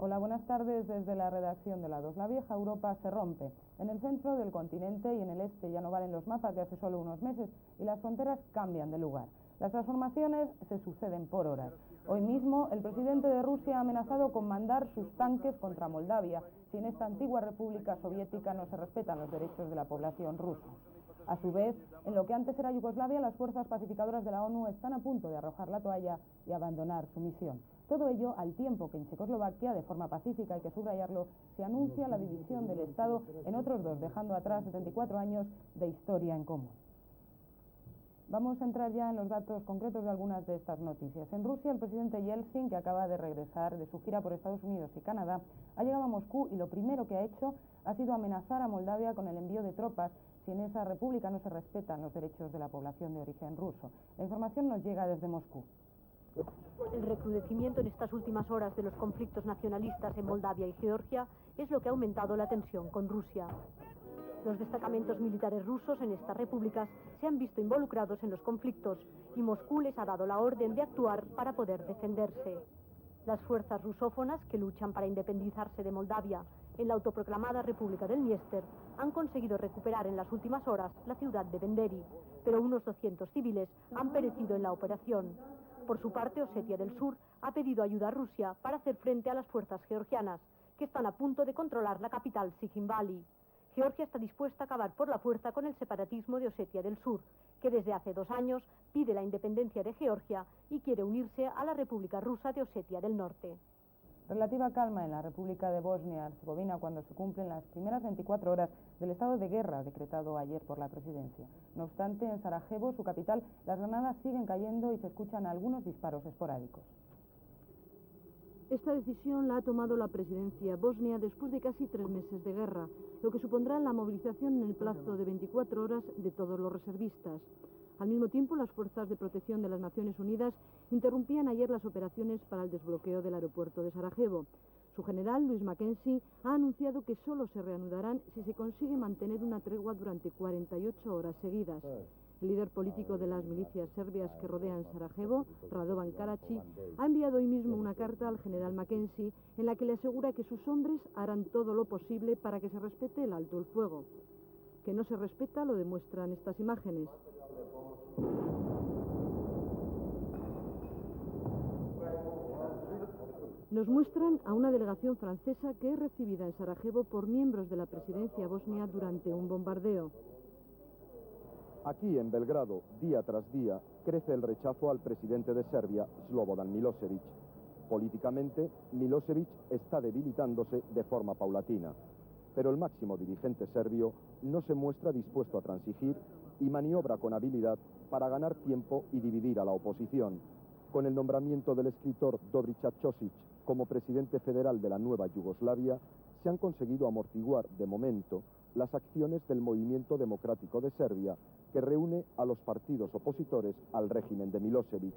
Hola, buenas tardes. Desde la redacción de La 2. La vieja Europa se rompe. En el centro del continente y en el este ya no valen los mapas de hace solo unos meses y las fronteras cambian de lugar. Las transformaciones se suceden por horas. Hoy mismo el presidente de Rusia ha amenazado con mandar sus tanques contra Moldavia si en esta antigua república soviética no se respetan los derechos de la población rusa. A su vez, en lo que antes era Yugoslavia, las fuerzas pacificadoras de la ONU están a punto de arrojar la toalla y abandonar su misión. Todo ello al tiempo que en Checoslovaquia, de forma pacífica, hay que subrayarlo, se anuncia la división del Estado en otros dos, dejando atrás 74 años de historia en común. Vamos a entrar ya en los datos concretos de algunas de estas noticias. En Rusia, el presidente Yeltsin, que acaba de regresar de su gira por Estados Unidos y Canadá, ha llegado a Moscú y lo primero que ha hecho ha sido amenazar a Moldavia con el envío de tropas si en esa república no se respetan los derechos de la población de origen ruso. La información nos llega desde Moscú. El recrudecimiento en estas últimas horas de los conflictos nacionalistas en Moldavia y Georgia es lo que ha aumentado la tensión con Rusia. Los destacamentos militares rusos en estas repúblicas se han visto involucrados en los conflictos y Moscú les ha dado la orden de actuar para poder defenderse. Las fuerzas rusófonas que luchan para independizarse de Moldavia en la autoproclamada República del Dniester han conseguido recuperar en las últimas horas la ciudad de Benderi, pero unos 200 civiles han perecido en la operación. Por su parte, Osetia del Sur ha pedido ayuda a Rusia para hacer frente a las fuerzas georgianas, que están a punto de controlar la capital Tsikhinvali. Georgia está dispuesta a acabar por la fuerza con el separatismo de Osetia del Sur, que desde hace 2 años pide la independencia de Georgia y quiere unirse a la República Rusa de Osetia del Norte. Relativa calma en la República de Bosnia-Herzegovina cuando se cumplen las primeras 24 horas del estado de guerra decretado ayer por la presidencia. No obstante, en Sarajevo, su capital, las granadas siguen cayendo y se escuchan algunos disparos esporádicos. Esta decisión la ha tomado la presidencia bosnia después de casi 3 meses de guerra, lo que supondrá la movilización en el plazo de 24 horas de todos los reservistas. Al mismo tiempo, las fuerzas de protección de las Naciones Unidas interrumpían ayer las operaciones para el desbloqueo del aeropuerto de Sarajevo. Su general, Luis Mackenzie, ha anunciado que solo se reanudarán si se consigue mantener una tregua durante 48 horas seguidas. El líder político de las milicias serbias que rodean Sarajevo, Radovan Karadzic, ha enviado hoy mismo una carta al general Mackenzie en la que le asegura que sus hombres harán todo lo posible para que se respete el alto el fuego. Que no se respeta lo demuestran estas imágenes. Nos muestran a una delegación francesa que es recibida en Sarajevo por miembros de la presidencia bosnia durante un bombardeo. Aquí en Belgrado, día tras día, crece el rechazo al presidente de Serbia, Slobodan Milošević. Políticamente, Milošević está debilitándose de forma paulatina, pero el máximo dirigente serbio no se muestra dispuesto a transigir y maniobra con habilidad para ganar tiempo y dividir a la oposición. Con el nombramiento del escritor Dobriša Ćosić como presidente federal de la nueva Yugoslavia, se han conseguido amortiguar, de momento, las acciones del Movimiento Democrático de Serbia, que reúne a los partidos opositores al régimen de Milošević.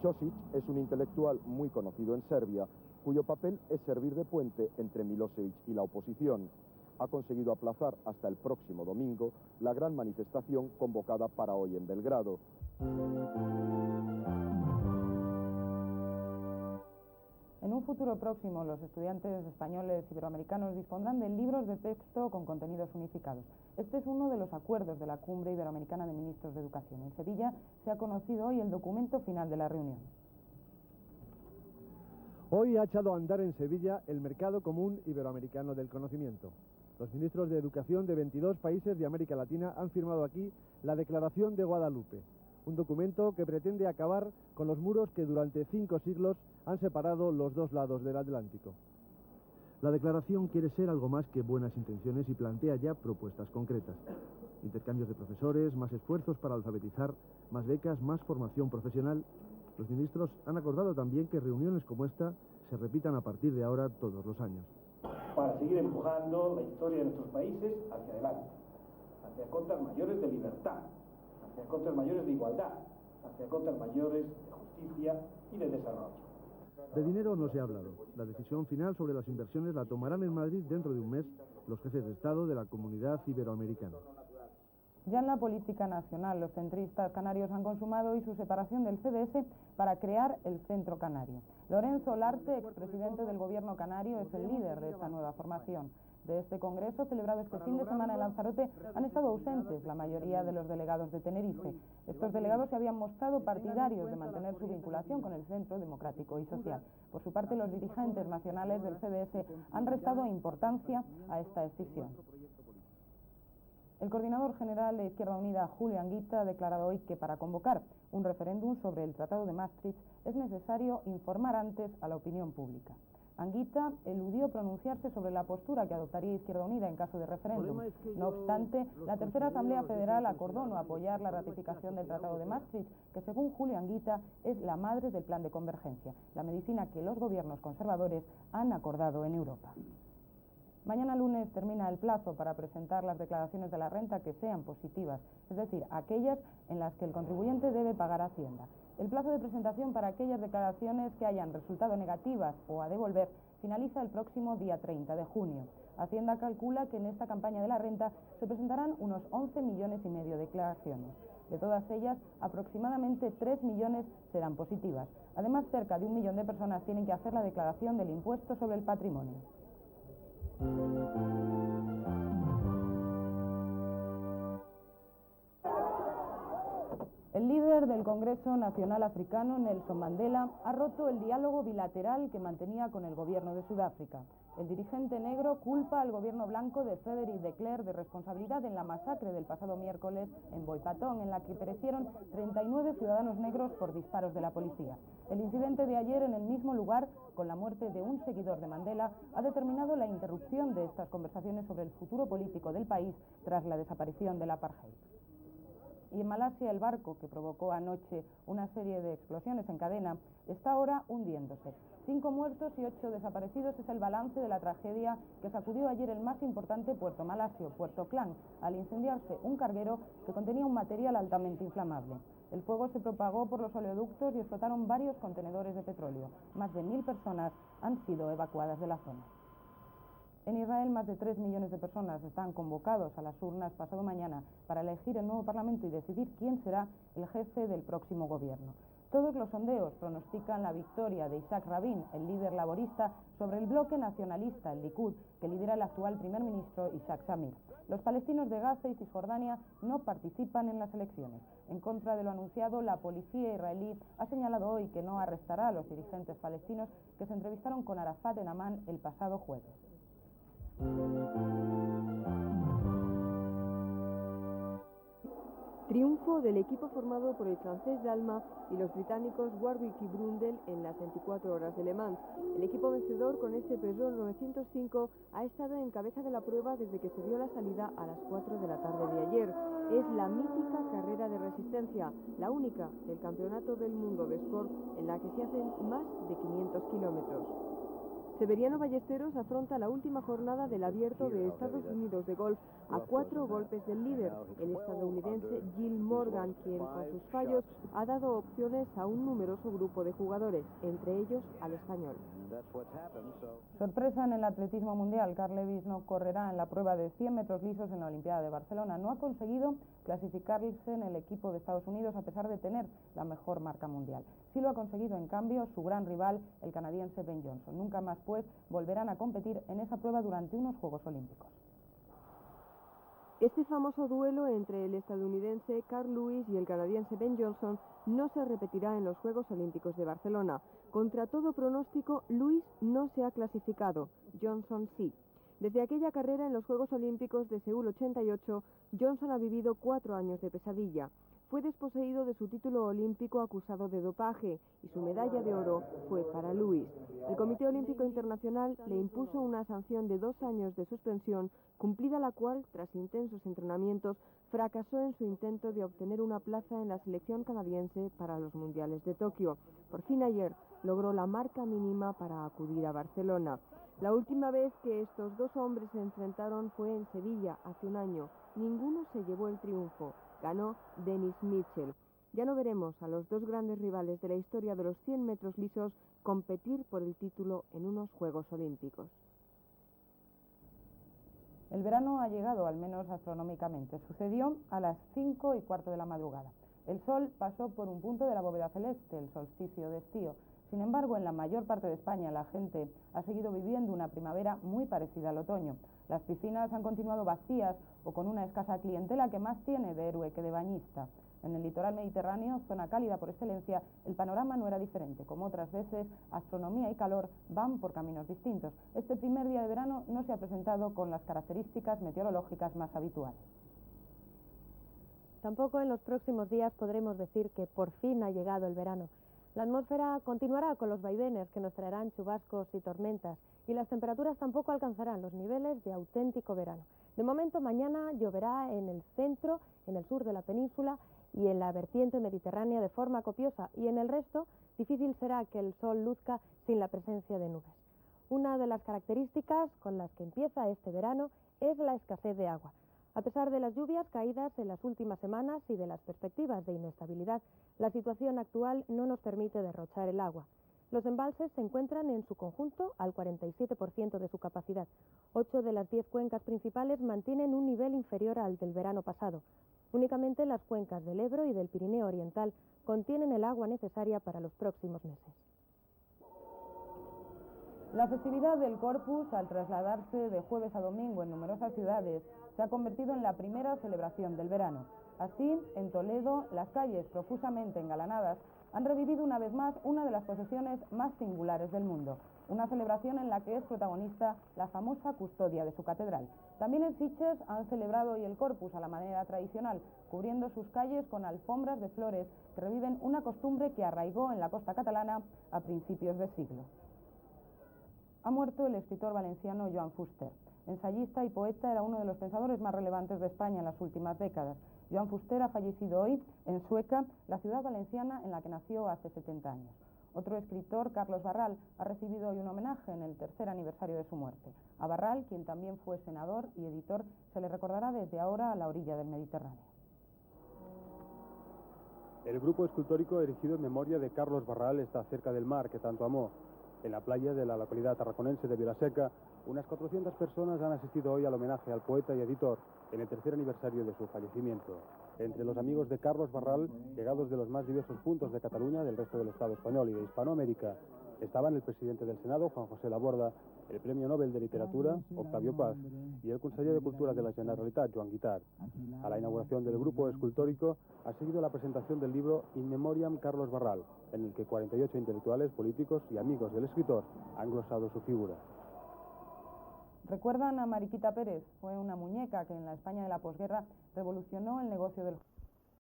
Ćosić es un intelectual muy conocido en Serbia, cuyo papel es servir de puente entre Milošević y la oposición. Ha conseguido aplazar hasta el próximo domingo la gran manifestación convocada para hoy en Belgrado. En un futuro próximo, los estudiantes españoles iberoamericanos dispondrán de libros de texto con contenidos unificados. Este es uno de los acuerdos de la Cumbre Iberoamericana de Ministros de Educación. En Sevilla se ha conocido hoy el documento final de la reunión. Hoy ha echado a andar en Sevilla el Mercado Común Iberoamericano del Conocimiento. Los ministros de Educación de 22 países de América Latina han firmado aquí la Declaración de Guadalupe, un documento que pretende acabar con los muros que durante 5 siglos han separado los dos lados del Atlántico. La declaración quiere ser algo más que buenas intenciones y plantea ya propuestas concretas. Intercambios de profesores, más esfuerzos para alfabetizar, más becas, más formación profesional. Los ministros han acordado también que reuniones como esta se repitan a partir de ahora todos los años. Para seguir empujando la historia de nuestros países hacia adelante, hacia cotas mayores de libertad, hacia cotas mayores de igualdad, hacia cotas mayores de justicia y de desarrollo. De dinero no se ha hablado. La decisión final sobre las inversiones la tomarán en Madrid dentro de un mes los jefes de Estado de la Comunidad Iberoamericana. Ya en la política nacional, los centristas canarios han consumado hoy su separación del CDS para crear el Centro Canario. Lorenzo Olarte, expresidente del gobierno canario, es el líder de esta nueva formación. De este congreso, celebrado este fin de semana en Lanzarote, han estado ausentes la mayoría de los delegados de Tenerife. Estos delegados se habían mostrado partidarios de mantener su vinculación con el Centro Democrático y Social. Por su parte, los dirigentes nacionales del CDS han restado importancia a esta decisión. El coordinador general de Izquierda Unida, Julio Anguita, ha declarado hoy que para convocar un referéndum sobre el Tratado de Maastricht es necesario informar antes a la opinión pública. Anguita eludió pronunciarse sobre la postura que adoptaría Izquierda Unida en caso de referéndum. No obstante, la tercera Asamblea Federal acordó no apoyar la ratificación del Tratado de Maastricht, que según Julio Anguita es la madre del plan de convergencia, la medicina que los gobiernos conservadores han acordado en Europa. Mañana lunes termina el plazo para presentar las declaraciones de la renta que sean positivas, es decir, aquellas en las que el contribuyente debe pagar Hacienda. El plazo de presentación para aquellas declaraciones que hayan resultado negativas o a devolver finaliza el próximo día 30 de junio. Hacienda calcula que en esta campaña de la renta se presentarán unos 11,5 millones de declaraciones. De todas ellas, aproximadamente 3 millones serán positivas. Además, cerca de 1 millón de personas tienen que hacer la declaración del impuesto sobre el patrimonio. El líder del Congreso Nacional Africano, Nelson Mandela, ha roto el diálogo bilateral que mantenía con el gobierno de Sudáfrica. El dirigente negro culpa al gobierno blanco de Frederick de Klerk de responsabilidad en la masacre del pasado miércoles en Boipatón, en la que perecieron 39 ciudadanos negros por disparos de la policía. El incidente de ayer en el mismo lugar, con la muerte de un seguidor de Mandela, ha determinado la interrupción de estas conversaciones sobre el futuro político del país tras la desaparición del apartheid. Y en Malasia, el barco que provocó anoche una serie de explosiones en cadena está ahora hundiéndose. 5 muertos y 8 desaparecidos es el balance de la tragedia que sacudió ayer el más importante puerto malasio, Puerto Klang, al incendiarse un carguero que contenía un material altamente inflamable. El fuego se propagó por los oleoductos y explotaron varios contenedores de petróleo. Más de 1.000 personas han sido evacuadas de la zona. En Israel, más de 3 millones de personas están convocados a las urnas pasado mañana para elegir el nuevo Parlamento y decidir quién será el jefe del próximo gobierno. Todos los sondeos pronostican la victoria de Isaac Rabin, el líder laborista, sobre el bloque nacionalista, el Likud, que lidera el actual primer ministro Isaac Shamir. Los palestinos de Gaza y Cisjordania no participan en las elecciones. En contra de lo anunciado, la policía israelí ha señalado hoy que no arrestará a los dirigentes palestinos que se entrevistaron con Arafat en Amán el pasado jueves. Triunfo del equipo formado por el francés Dalma y los británicos Warwick y Brundle en las 24 horas de Le Mans. El equipo vencedor con este Peugeot 905 ha estado en cabeza de la prueba desde que se dio la salida a las 4 de la tarde de ayer. Es la mítica carrera de resistencia, la única del Campeonato del Mundo de Sport en la que se hacen más de 500 kilómetros. Severiano Ballesteros afronta la última jornada del Abierto de Estados Unidos de golf a 4 golpes del líder, el estadounidense Jill Morgan, quien con sus fallos ha dado opciones a un numeroso grupo de jugadores, entre ellos al español. Sorpresa en el atletismo mundial. Carl Lewis no correrá en la prueba de 100 metros lisos en la Olimpiada de Barcelona. No ha conseguido clasificarse en el equipo de Estados Unidos a pesar de tener la mejor marca mundial. Sí lo ha conseguido, en cambio, su gran rival, el canadiense Ben Johnson. Nunca más, pues, volverán a competir en esa prueba durante unos Juegos Olímpicos. Este famoso duelo entre el estadounidense Carl Lewis y el canadiense Ben Johnson no se repetirá en los Juegos Olímpicos de Barcelona. Contra todo pronóstico, Lewis no se ha clasificado, Johnson sí. Desde aquella carrera en los Juegos Olímpicos de Seúl 88, Johnson ha vivido 4 años de pesadilla. Fue desposeído de su título olímpico acusado de dopaje y su medalla de oro fue para Lewis. El Comité Olímpico Internacional le impuso una sanción de 2 años de suspensión, cumplida la cual, tras intensos entrenamientos, fracasó en su intento de obtener una plaza en la selección canadiense para los Mundiales de Tokio. Por fin ayer logró la marca mínima para acudir a Barcelona. La última vez que estos dos hombres se enfrentaron fue en Sevilla, hace un año. Ninguno se llevó el triunfo. Ganó Dennis Mitchell. Ya no veremos a los dos grandes rivales de la historia de los 100 metros lisos competir por el título en unos Juegos Olímpicos. El verano ha llegado, al menos astronómicamente. Sucedió a las 5:15 de la madrugada. El sol pasó por un punto de la bóveda celeste, el solsticio de estío. Sin embargo, en la mayor parte de España la gente ha seguido viviendo una primavera muy parecida al otoño. Las piscinas han continuado vacías o con una escasa clientela que más tiene de héroe que de bañista. En el litoral mediterráneo, zona cálida por excelencia, el panorama no era diferente. Como otras veces, astronomía y calor van por caminos distintos. Este primer día de verano no se ha presentado con las características meteorológicas más habituales. Tampoco en los próximos días podremos decir que por fin ha llegado el verano. La atmósfera continuará con los vaivenes que nos traerán chubascos y tormentas, y las temperaturas tampoco alcanzarán los niveles de auténtico verano. De momento, mañana lloverá en el centro, en el sur de la península y en la vertiente mediterránea de forma copiosa, y en el resto difícil será que el sol luzca sin la presencia de nubes. Una de las características con las que empieza este verano es la escasez de agua. A pesar de las lluvias caídas en las últimas semanas y de las perspectivas de inestabilidad, la situación actual no nos permite derrochar el agua. Los embalses se encuentran en su conjunto al 47% de su capacidad. 8 de las 10 cuencas principales mantienen un nivel inferior al del verano pasado. Únicamente las cuencas del Ebro y del Pirineo Oriental contienen el agua necesaria para los próximos meses. La festividad del Corpus, al trasladarse de jueves a domingo en numerosas ciudades, se ha convertido en la primera celebración del verano. Así, en Toledo, las calles profusamente engalanadas han revivido una vez más una de las procesiones más singulares del mundo, una celebración en la que es protagonista la famosa custodia de su catedral. También en Sitges han celebrado hoy el Corpus a la manera tradicional, cubriendo sus calles con alfombras de flores que reviven una costumbre que arraigó en la costa catalana a principios de siglo. Ha muerto el escritor valenciano Joan Fuster. Ensayista y poeta, era uno de los pensadores más relevantes de España en las últimas décadas. Joan Fuster ha fallecido hoy en Sueca, la ciudad valenciana en la que nació hace 70 años. Otro escritor, Carlos Barral, ha recibido hoy un homenaje en el tercer aniversario de su muerte. A Barral, quien también fue senador y editor, se le recordará desde ahora a la orilla del Mediterráneo. El grupo escultórico erigido en memoria de Carlos Barral está cerca del mar que tanto amó. En la playa de la localidad tarraconense de Vilaseca, unas 400 personas han asistido hoy al homenaje al poeta y editor en el tercer aniversario de su fallecimiento. Entre los amigos de Carlos Barral, llegados de los más diversos puntos de Cataluña, del resto del Estado español y de Hispanoamérica, estaban el presidente del Senado, Juan José Laborda, el Premio Nobel de Literatura, Octavio Paz, y el conseller de Cultura de la Generalitat, Joan Guitart. A la inauguración del grupo escultórico ha seguido la presentación del libro In Memoriam Carlos Barral, en el que 48 intelectuales, políticos y amigos del escritor han glosado su figura. ¿Recuerdan a Mariquita Pérez? Fue una muñeca que en la España de la posguerra revolucionó el negocio del